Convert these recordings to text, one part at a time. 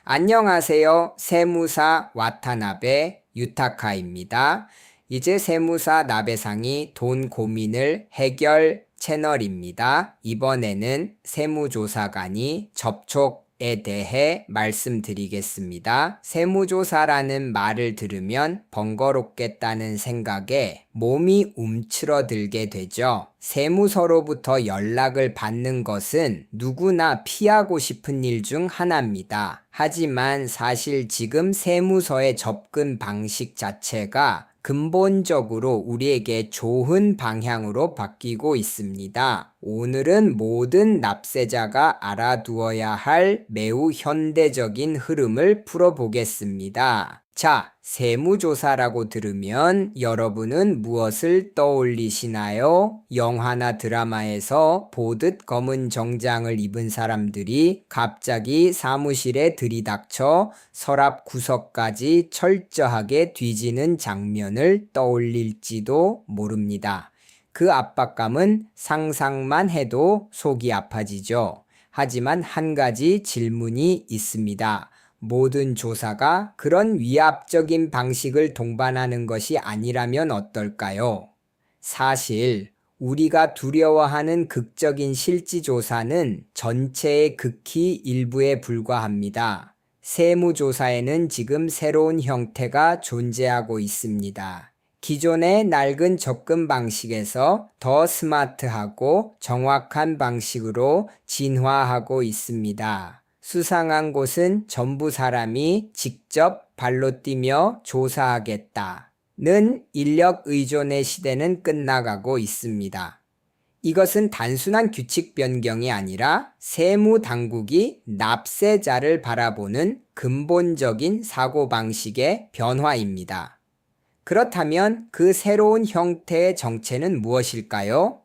안녕하세요. 세무사 와타나베 유타카입니다. 이제 세무사 나베상이 돈 고민을 해결 채널입니다. 이번에는 세무조사관이 접촉에 대해 말씀드리겠습니다. 세무조사라는 말을 들으면 번거롭겠다는 생각에 몸이 움츠러들게 되죠. 세무서로부터 연락을 받는 것은 누구나 피하고 싶은 일 중 하나입니다. 하지만 사실 지금 세무서의 접근 방식 자체가 근본적으로 우리에게 좋은 방향으로 바뀌고 있습니다. 오늘은 모든 납세자가 알아두어야 할 매우 현대적인 흐름을 풀어보겠습니다. 자, 세무조사라고 들으면 여러분은 무엇을 떠올리시나요? 영화나 드라마에서 보듯 검은 정장을 입은 사람들이 갑자기 사무실에 들이닥쳐 서랍 구석까지 철저하게 뒤지는 장면을 떠올릴지도 모릅니다. 그 압박감은 상상만 해도 속이 아파지죠. 하지만 한 가지 질문이 있습니다. 모든 조사가 그런 위압적인 방식을 동반하는 것이 아니라면 어떨까요? 사실 우리가 두려워하는 극적인 실지조사는 전체의 극히 일부에 불과합니다. 세무조사에는 지금 새로운 형태가 존재하고 있습니다. 기존의 낡은 접근 방식에서 더 스마트하고 정확한 방식으로 진화하고 있습니다. 수상한 곳은 전부 사람이 직접 발로 뛰며 조사하겠다는 인력 의존의 시대는 끝나가고 있습니다. 이것은 단순한 규칙 변경이 아니라 세무당국이 납세자를 바라보는 근본적인 사고방식의 변화입니다. 그렇다면 그 새로운 형태의 정체는 무엇일까요?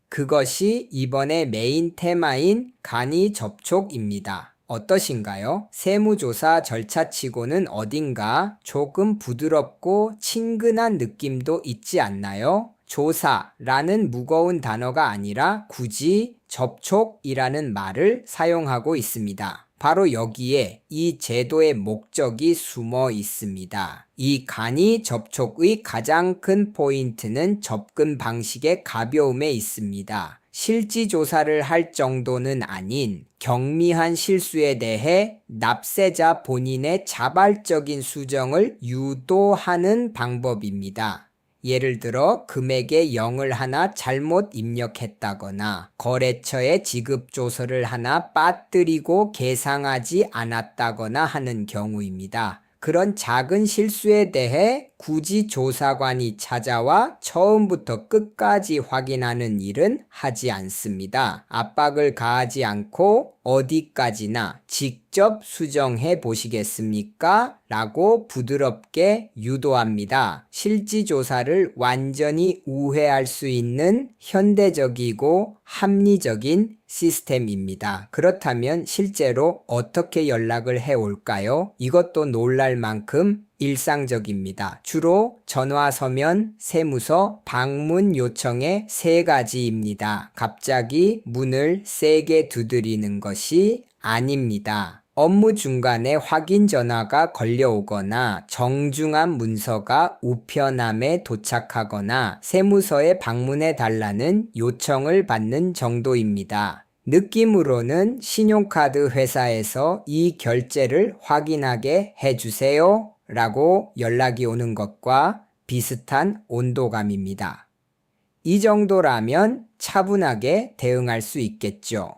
그것이 이번의 메인 테마인 간이 접촉입니다. 어떠신가요? 세무조사 절차치고는 어딘가 조금 부드럽고 친근한 느낌도 있지 않나요? 조사라는 무거운 단어가 아니라 굳이 접촉이라는 말을 사용하고 있습니다. 바로 여기에 이 제도의 목적이 숨어 있습니다. 이 간이 접촉의 가장 큰 포인트는 접근 방식의 가벼움에 있습니다. 실지조사를 할 정도는 아닌 경미한 실수에 대해 납세자 본인의 자발적인 수정을 유도하는 방법입니다. 예를 들어 금액의 0을 하나 잘못 입력했다거나 거래처에 지급조서를 하나 빠뜨리고 계상하지 않았다거나 하는 경우입니다. 그런 작은 실수에 대해 굳이 조사관이 찾아와 처음부터 끝까지 확인하는 일은 하지 않습니다. 압박을 가하지 않고 어디까지나 직접 수정해 보시겠습니까? 라고 부드럽게 유도합니다. 실지조사를 완전히 우회할 수 있는 현대적이고 합리적인 시스템입니다. 그렇다면 실제로 어떻게 연락을 해올까요? 이것도 놀랄 만큼 일상적입니다. 주로 전화, 서면, 세무서, 방문 요청의 3가지입니다. 갑자기 문을 세게 두드리는 것이 아닙니다. 업무 중간에 확인 전화가 걸려오거나 정중한 문서가 우편함에 도착하거나 세무서에 방문해 달라는 요청을 받는 정도입니다. 느낌으로는 신용카드 회사에서 이 결제를 확인하게 해주세요 라고 연락이 오는 것과 비슷한 온도감입니다. 이 정도라면 차분하게 대응할 수 있겠죠.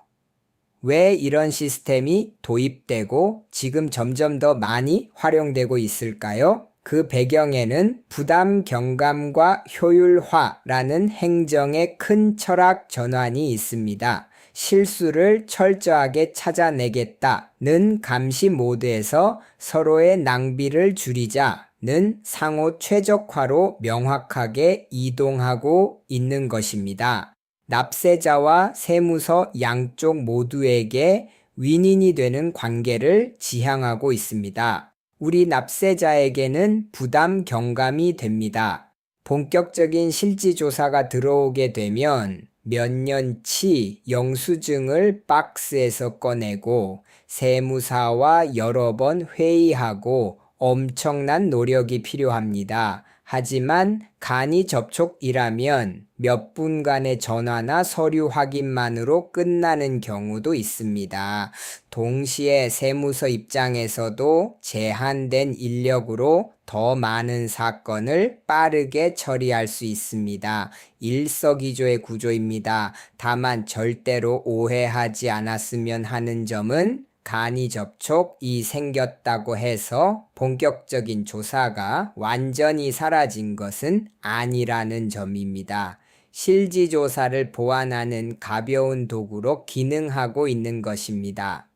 왜 이런 시스템이 도입되고 지금 점점 더 많이 활용되고 있을까요? 그 배경에는 부담 경감과 효율화라는 행정의 큰 철학 전환이 있습니다. 실수를 철저하게 찾아내겠다는 감시 모드에서 서로의 낭비를 줄이자는 상호 최적화로 명확하게 이동하고 있는 것입니다. 납세자와 세무서 양쪽 모두에게 윈윈이 되는 관계를 지향하고 있습니다. 우리 납세자에게는 부담 경감이 됩니다. 본격적인 실지조사가 들어오게 되면 몇 년치 영수증을 박스에서 꺼내고 세무사와 여러 번 회의하고 엄청난 노력이 필요합니다. 하지만 간이 접촉이라면 몇 분간의 전화나 서류 확인만으로 끝나는 경우도 있습니다. 동시에 세무서 입장에서도 제한된 인력으로 더 많은 사건을 빠르게 처리할 수 있습니다. 일석이조의 구조입니다. 다만 절대로 오해하지 않았으면 하는 점은 간이 접촉이 생겼다고 해서 본격적인 조사가 완전히 사라진 것은 아니라는 점입니다. 실지 조사를 보완하는 가벼운 도구로 기능하고 있는 것입니다.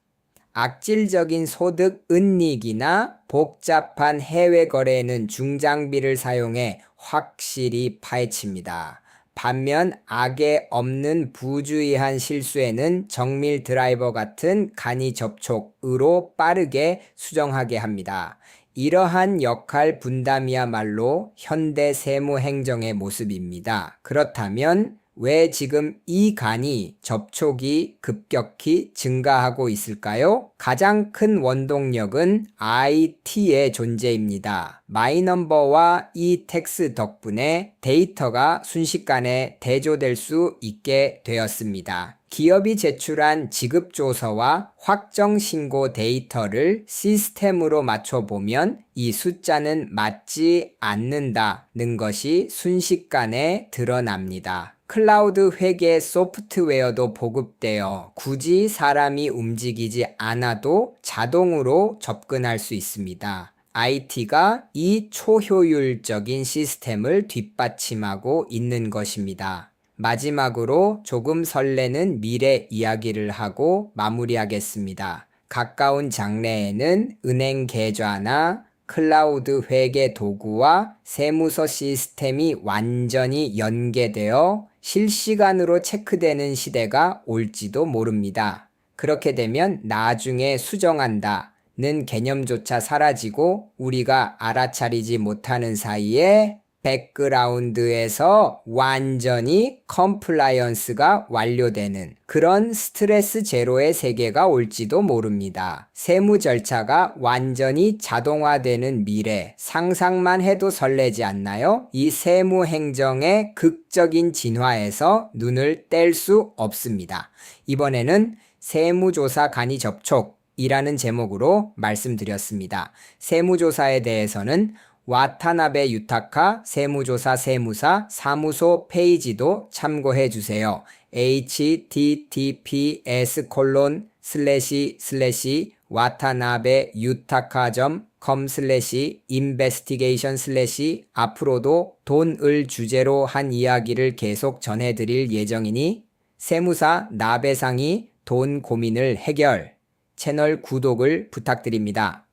악질적인 소득 은닉이나 복잡한 해외 거래에는 중장비를 사용해 확실히 파헤칩니다. 반면 악에 없는 부주의한 실수에는 정밀 드라이버 같은 간이 접촉으로 빠르게 수정하게 합니다. 이러한 역할 분담이야말로 현대 세무 행정의 모습입니다. 그렇다면 왜 지금 이 간이 접촉이 급격히 증가하고 있을까요? 가장 큰 원동력은 IT의 존재입니다. 마이넘버와 이텍스 덕분에 데이터가 순식간에 대조될 수 있게 되었습니다. 기업이 제출한 지급조서와 확정신고 데이터를 시스템으로 맞춰보면 이 숫자는 맞지 않는다는 것이 순식간에 드러납니다. 클라우드 회계 소프트웨어도 보급되어 굳이 사람이 움직이지 않아도 자동으로 접근할 수 있습니다. IT가 이 초효율적인 시스템을 뒷받침하고 있는 것입니다. 마지막으로 조금 설레는 미래 이야기를 하고 마무리하겠습니다. 가까운 장래에는 은행 계좌나 클라우드 회계 도구와 세무서 시스템이 완전히 연계되어 실시간으로 체크되는 시대가 올지도 모릅니다. 그렇게 되면 나중에 수정한다는 개념조차 사라지고 우리가 알아차리지 못하는 사이에 백그라운드에서 완전히 컴플라이언스가 완료되는 그런 스트레스 제로의 세계가 올지도 모릅니다. 세무 절차가 완전히 자동화되는 미래, 상상만 해도 설레지 않나요? 이 세무 행정의 극적인 진화에서 눈을 뗄 수 없습니다. 이번에는 세무조사 간이 접촉이라는 제목으로 말씀드렸습니다. 세무조사에 대해서는 와타나베 유타카 세무조사 세무사 사무소 페이지도 참고해 주세요. https://watanabeutaka.com/investigation/ 앞으로도 돈을 주제로 한 이야기를 계속 전해드릴 예정이니 세무사 나배상이 돈 고민을 해결 채널 구독을 부탁드립니다.